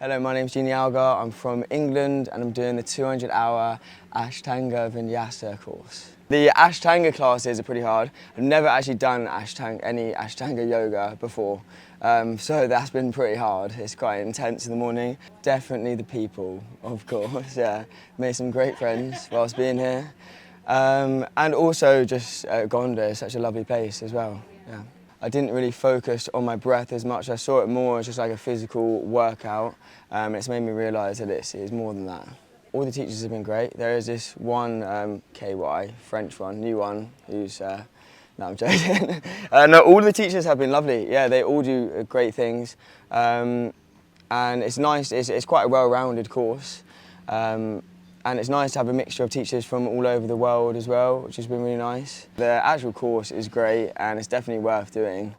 Hello, my name's Alga. I'm from England and I'm doing the 200-hour Ashtanga Vinyasa course. The Ashtanga classes are pretty hard. I've never actually done any Ashtanga yoga before, so that's been pretty hard. It's quite intense in the morning. Definitely the people, of course, yeah. Made some great friends whilst being here. And also just Gonda is such a lovely place as well, yeah. I didn't really focus on my breath as much. I saw it more as just like a physical workout. It's made me realise that it's more than that. All the teachers have been great. There is this one KY, French one, new one, who's, no I'm joking. No, all the teachers have been lovely. Yeah, they all do great things. And it's nice, it's quite a well-rounded course. And it's nice to have a mixture of teachers from all over the world as well, which has been really nice. The actual course is great and it's definitely worth doing.